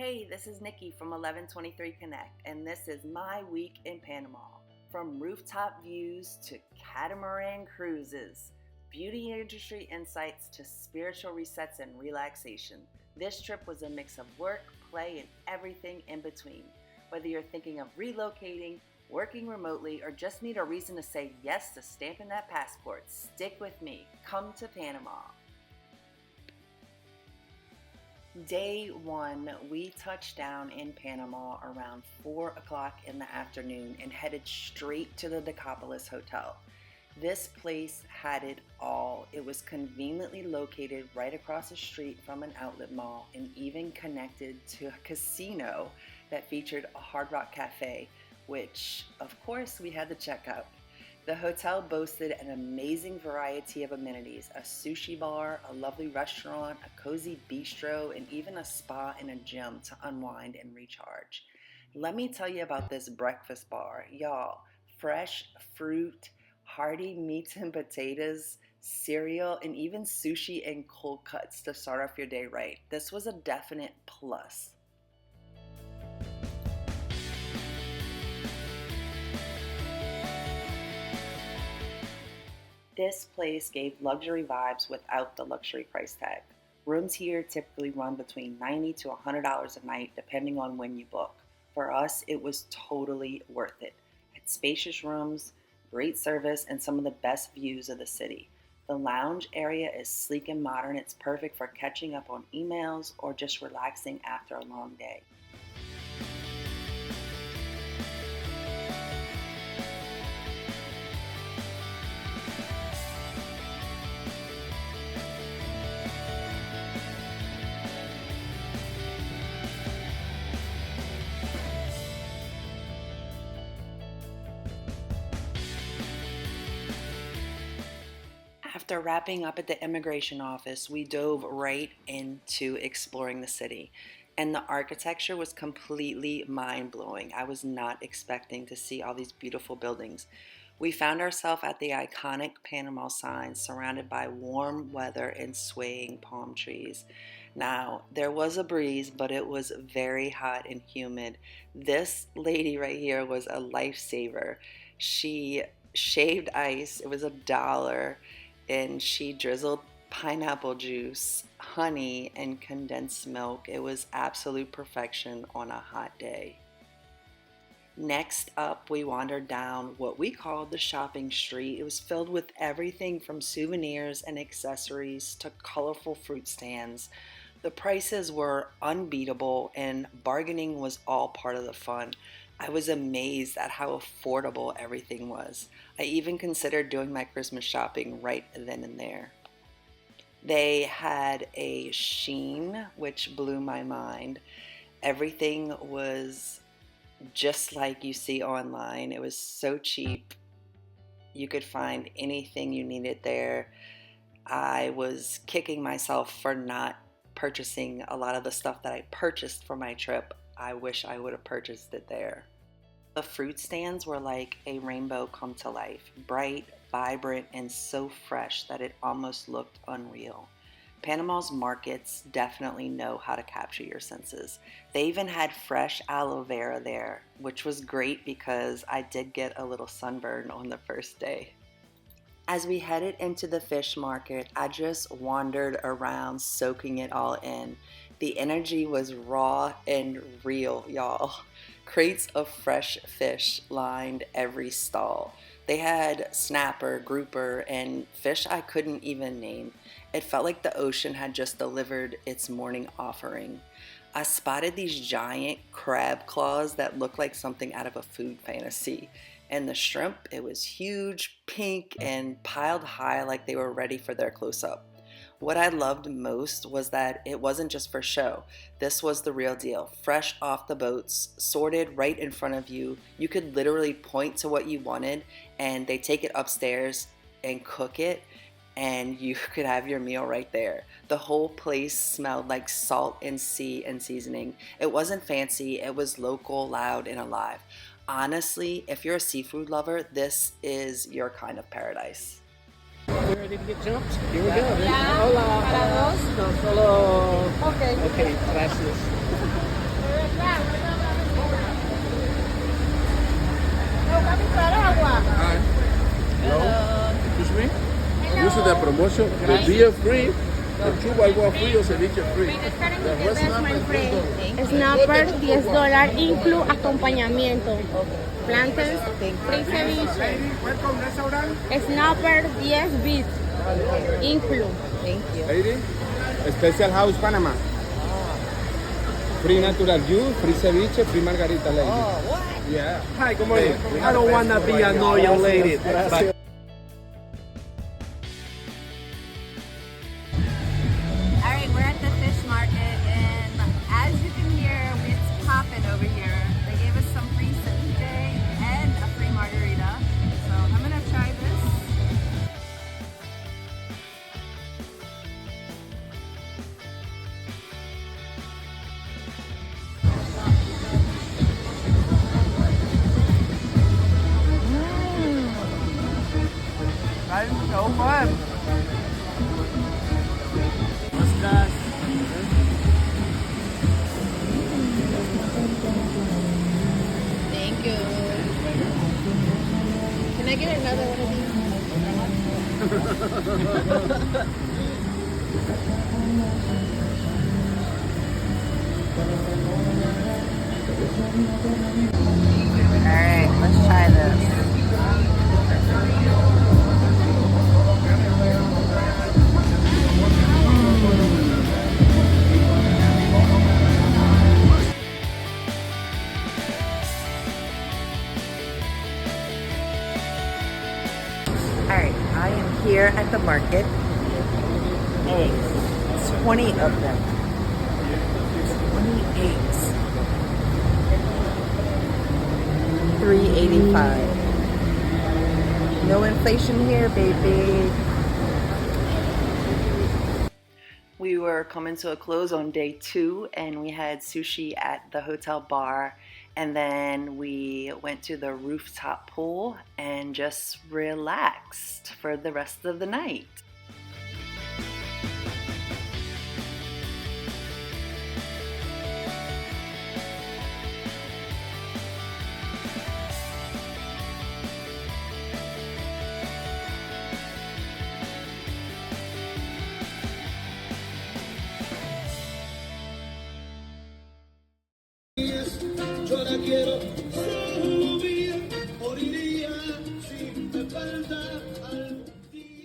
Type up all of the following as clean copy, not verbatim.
Hey, this is Nikki from 1123 Connect, and this is my week in Panama. From rooftop views to catamaran cruises, beauty industry insights to spiritual resets and relaxation, this trip was a mix of work, play, and everything in between. Whether you're thinking of relocating, working remotely, or just need a reason to say yes to stamping that passport, stick with me. Come to Panama. Day one, we touched down in Panama around 4 o'clock in the afternoon and headed straight to the Decapolis Hotel. This place had it all. It was conveniently located right across the street from an outlet mall and even connected to a casino that featured a Hard Rock Cafe, which, of course, we had to check out. The hotel boasted an amazing variety of amenities, a sushi bar, a lovely restaurant, a cozy bistro, and even a spa and a gym to unwind and recharge. Let me tell you about this breakfast bar. Y'all, fresh fruit, hearty meats and potatoes, cereal, and even sushi and cold cuts to start off your day right. This was a definite plus. This place gave luxury vibes without the luxury price tag. Rooms here typically run between $90 to $100 a night, depending on when you book. For us, it was totally worth it. Had spacious rooms, great service, and some of the best views of the city. The lounge area is sleek and modern. It's perfect for catching up on emails or just relaxing after a long day. After wrapping up at the immigration office, we dove right into exploring the city, and the architecture was completely mind-blowing. I was not expecting to see all these beautiful buildings. We found ourselves at the iconic Panama sign surrounded by warm weather and swaying palm trees. Now, there was a breeze, but it was very hot and humid. This lady right here was a lifesaver. She shaved ice. It was $1. And she drizzled pineapple juice, honey, and condensed milk. It was absolute perfection on a hot day. Next up, we wandered down what we called the shopping street. It was filled with everything from souvenirs and accessories to colorful fruit stands. The prices were unbeatable, and bargaining was all part of the fun. I was amazed at how affordable everything was. I even considered doing my Christmas shopping right then and there. They had a sheen, which blew my mind. Everything was just like you see online. It was so cheap. You could find anything you needed there. I was kicking myself for not purchasing a lot of the stuff that I purchased for my trip. I wish I would have purchased it there. The fruit stands were like a rainbow come to life, bright, vibrant, and so fresh that it almost looked unreal. Panama's markets definitely know how to capture your senses. They even had fresh aloe vera there, which was great because I did get a little sunburn on the first day. As we headed into the fish market, I just wandered around soaking it all in. The energy was raw and real, y'all. Crates of fresh fish lined every stall. They had snapper, grouper, and fish I couldn't even name. It felt like the ocean had just delivered its morning offering. I spotted these giant crab claws that looked like something out of a food fantasy. And the shrimp, it was huge, pink, and piled high like they were ready for their close-up. What I loved most was that it wasn't just for show. This was the real deal. Fresh off the boats, sorted right in front of you. You could literally point to what you wanted, and they take it upstairs and cook it, and you could have your meal right there. The whole place smelled like salt and sea and seasoning. It wasn't fancy. It was local, loud, and alive. Honestly, if you're a seafood lover, this is your kind of paradise. We're ready to get jumped. Here we go. Hola. Para dos. No, solo. Okay. Okay, gracias. Hi. Hello. Excuse me? This is the promotion. The beer free, the 2x1 free o ceviche free. The rest snapper Snapper $10 incluye acompañamiento. Plantains, free ceviche. Snapper 10 bits incluye. Thank you. Lady, Special House Panama. Free natural juice, free ceviche, free margarita, lady. Oh, what? Yeah. Hi, good morning. I don't want to be annoying lady. But All right, we're at the fish market, and as you can hear, it's popping over here. They gave us some free ceviche and a free margarita, so I'm gonna try this. I'm so fun. Thank you. Can I get another one of these? All right, let's try this. All right, I am here at the market. Eggs, 20 of them. 20 eggs. $3.85. No inflation here, baby. We were coming to a close on day 2, and we had sushi at the hotel bar, and then we went to the rooftop pool and just relaxed for the rest of the night.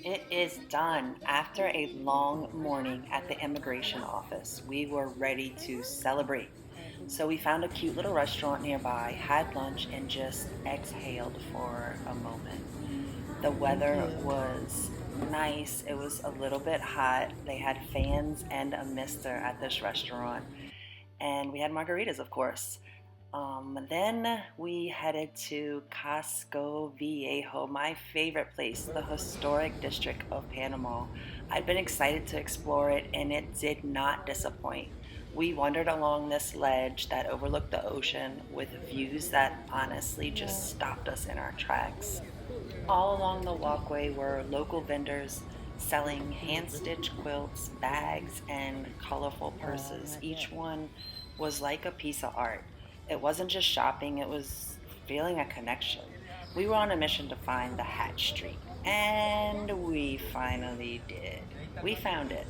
It is done. After a long morning at the immigration office, we were ready to celebrate. So we found a cute little restaurant nearby, had lunch, and just exhaled for a moment. The weather was nice. It was a little bit hot. They had fans and a mister at this restaurant. And we had margaritas, of course. Then we headed to Casco Viejo, my favorite place, the historic district of Panama. I'd been excited to explore it, and it did not disappoint. We wandered along this ledge that overlooked the ocean with views that honestly just stopped us in our tracks. All along the walkway were local vendors selling hand-stitched quilts, bags, and colorful purses. Each one was like a piece of art. It wasn't just shopping, it was feeling a connection. We were on a mission to find the Hat Street, and we finally did. We found it.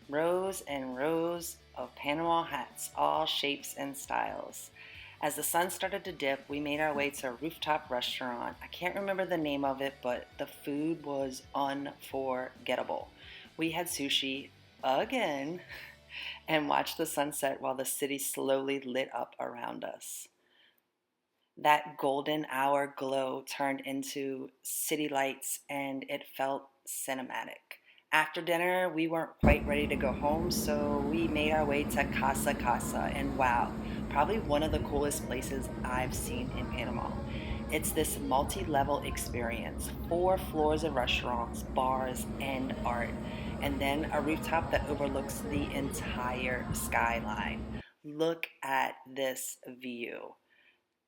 Rows and rows of Panama hats, all shapes and styles. As the sun started to dip, we made our way to a rooftop restaurant. I can't remember the name of it, but the food was unforgettable. We had sushi again and watched the sunset while the city slowly lit up around us. That golden hour glow turned into city lights, and it felt cinematic. After dinner, we weren't quite ready to go home, so we made our way to Casa Casa, and wow, probably one of the coolest places I've seen in Panama. It's this multi-level experience, 4 floors of restaurants, bars, and art, and then a rooftop that overlooks the entire skyline. Look at this view.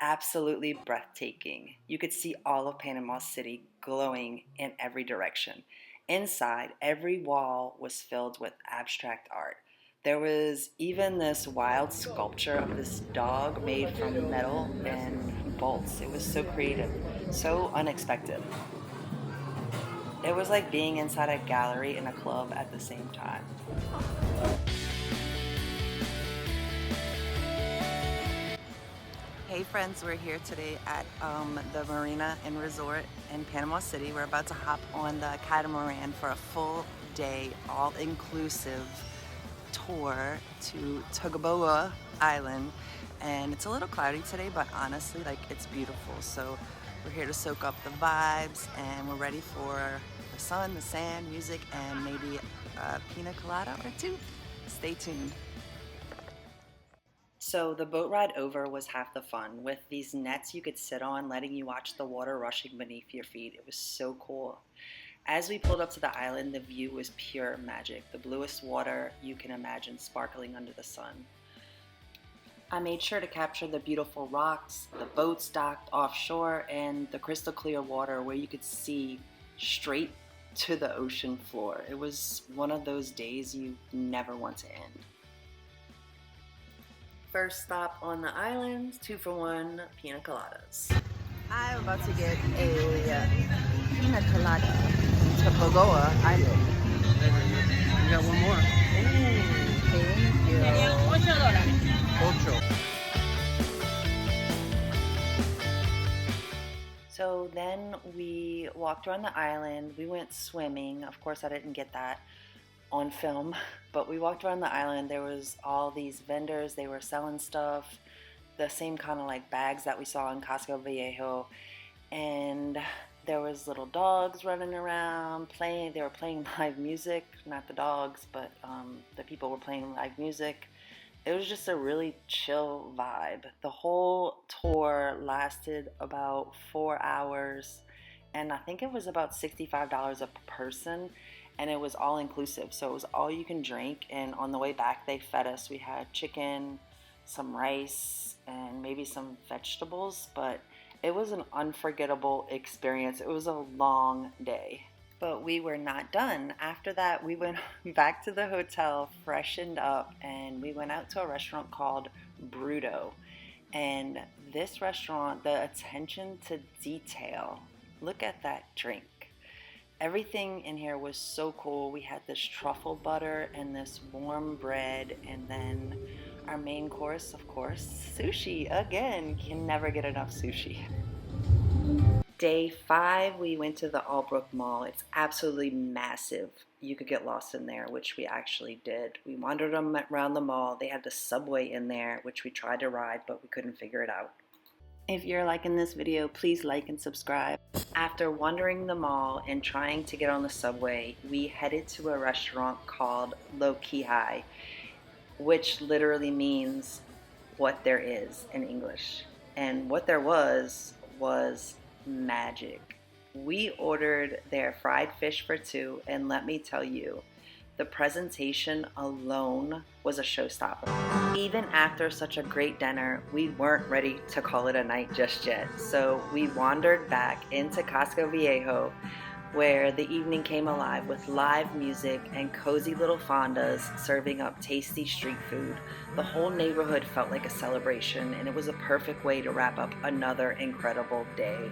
Absolutely breathtaking. You could see all of Panama City glowing in every direction. Inside, every wall was filled with abstract art. There was even this wild sculpture of this dog made from metal and bolts. It was so creative, so unexpected. It was like being inside a gallery in a club at the same time. Hey friends, we're here today at the Marina and Resort in Panama City. We're about to hop on the Catamaran for a full day, all-inclusive tour to Taboga Island. And it's a little cloudy today, but honestly, like, it's beautiful. So we're here to soak up the vibes, and we're ready for the sun, the sand, music, and maybe a pina colada or two. Stay tuned. So the boat ride over was half the fun. With these nets you could sit on, letting you watch the water rushing beneath your feet. It was so cool. As we pulled up to the island, the view was pure magic. The bluest water you can imagine sparkling under the sun. I made sure to capture the beautiful rocks, the boats docked offshore, and the crystal clear water where you could see straight to the ocean floor. It was one of those days you never want to end. First stop on the island, 2-for-1 pina coladas. I'm about to get a pina colada to Taboga Island. You got one more. Thank you. Ocho. So then we walked around the island. We went swimming. Of course, I didn't get that on film, but we walked around the island. There was all these vendors. They were selling stuff, the same kind of like bags that we saw in Casco Viejo, and there was little dogs running around playing. They were playing live music, not the dogs, but the people were playing live music. It was just a really chill vibe. The whole tour lasted about 4 hours, and I think it was about $65 a person. And it was all inclusive, so it was all you can drink. And on the way back, they fed us. We had chicken, some rice, and maybe some vegetables, but it was an unforgettable experience. It was a long day, but we were not done. After that, we went back to the hotel, freshened up, and we went out to a restaurant called Bruto. And this restaurant, the attention to detail, look at that drink. Everything in here was so cool. We had this truffle butter and this warm bread, and then our main course, of course, sushi. Again, can never get enough sushi. Day 5, we went to the Albrook Mall. It's absolutely massive. You could get lost in there, which we actually did. We wandered around the mall. They had the subway in there, which we tried to ride, but we couldn't figure it out. If you're liking this video, please like and subscribe. After wandering the mall and trying to get on the subway, we headed to a restaurant called Low Key High, which literally means what there is in English. And what there was magic. We ordered their fried fish for 2, and let me tell you, the presentation alone was a showstopper. Even after such a great dinner, we weren't ready to call it a night just yet. So we wandered back into Casco Viejo, where the evening came alive with live music and cozy little fondas serving up tasty street food. The whole neighborhood felt like a celebration, and it was a perfect way to wrap up another incredible day.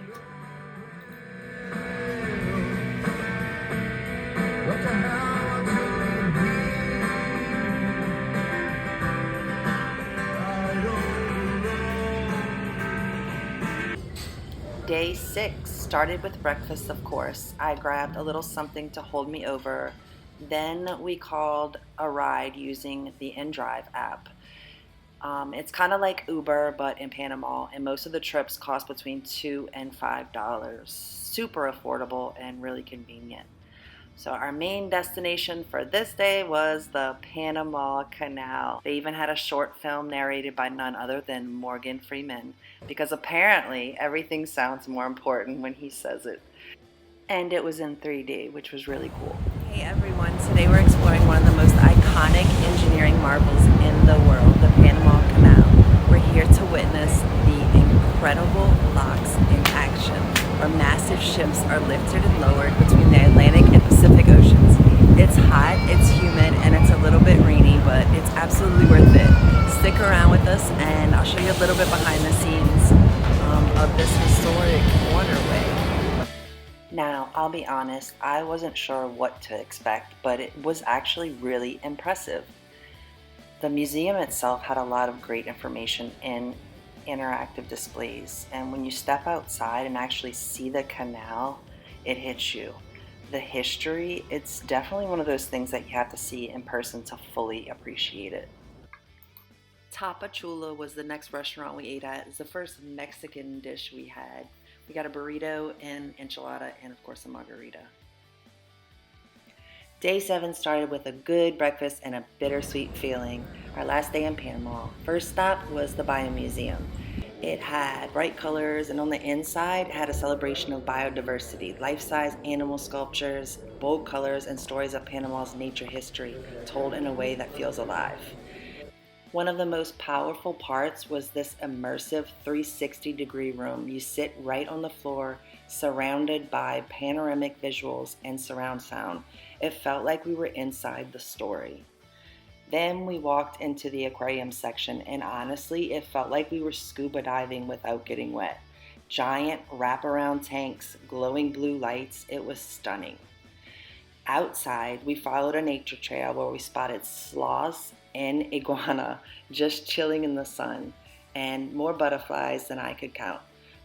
Day 6 started with breakfast, of course. I grabbed a little something to hold me over. Then we called a ride using the InDrive app. It's kind of like Uber, but in Panama, and most of the trips cost between $2 and $5. Super affordable and really convenient. So our main destination for this day was the Panama Canal. They even had a short film narrated by none other than Morgan Freeman, because apparently everything sounds more important when he says it. And it was in 3D, which was really cool. Hey everyone, today we're exploring one of the most iconic engineering marvels in the world, the Panama Canal. We're here to witness the incredible locks in action, where massive ships are lifted and lowered between the Atlantic and Pacific Oceans. It's hot, it's humid, and it's a little bit rainy, but it's absolutely worth it. Stick around with us and I'll show you a little bit behind the scenes of this historic waterway. Now, I'll be honest, I wasn't sure what to expect, but it was actually really impressive. The museum itself had a lot of great information and interactive displays, and when you step outside and actually see the canal, it hits you. The history, it's definitely one of those things that you have to see in person to fully appreciate it. Tapachula was the next restaurant we ate at. It's the first Mexican dish we had. We got a burrito, and enchilada, and of course a margarita. Day 7 started with a good breakfast and a bittersweet feeling. Our last day in Panama. First stop was the Biomuseo. It had bright colors, and on the inside it had a celebration of biodiversity, life-size animal sculptures, bold colors, and stories of Panama's nature history told in a way that feels alive. One of the most powerful parts was this immersive 360-degree room. You sit right on the floor, surrounded by panoramic visuals and surround sound. It felt like we were inside the story. Then we walked into the aquarium section, and honestly, it felt like we were scuba diving without getting wet. Giant wraparound tanks, glowing blue lights, it was stunning. Outside, we followed a nature trail where we spotted sloths and iguana just chilling in the sun, and more butterflies than I could count.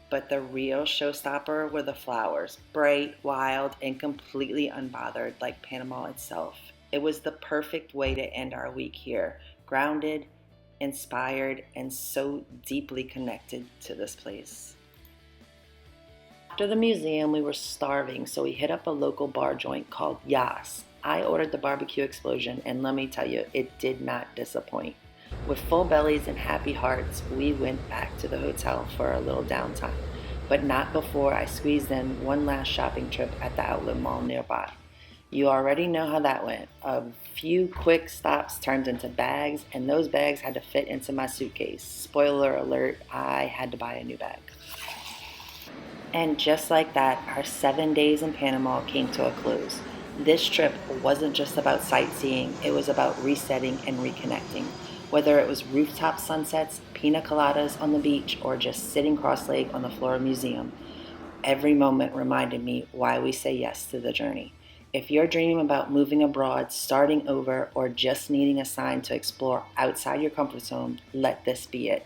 But the real showstopper were the flowers, bright, wild, and completely unbothered like Panama itself. It was the perfect way to end our week here, grounded, inspired, and so deeply connected to this place. After the museum, we were starving, so we hit up a local bar joint called Yas. I ordered the barbecue explosion, and let me tell you, it did not disappoint. With full bellies and happy hearts, we went back to the hotel for a little downtime, but not before I squeezed in one last shopping trip at the outlet mall nearby. You already know how that went. A few quick stops turned into bags, and those bags had to fit into my suitcase. Spoiler alert, I had to buy a new bag. And just like that, our 7 days in Panama came to a close. This trip wasn't just about sightseeing, it was about resetting and reconnecting. Whether it was rooftop sunsets, pina coladas on the beach, or just sitting cross-legged on the floor of the museum, every moment reminded me why we say yes to the journey. If you're dreaming about moving abroad, starting over, or just needing a sign to explore outside your comfort zone, let this be it.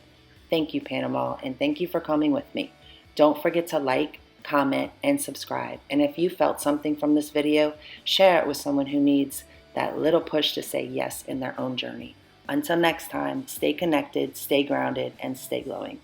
Thank you, Panama, and thank you for coming with me. Don't forget to like, comment, and subscribe. And if you felt something from this video, share it with someone who needs that little push to say yes in their own journey. Until next time, stay connected, stay grounded, and stay glowing.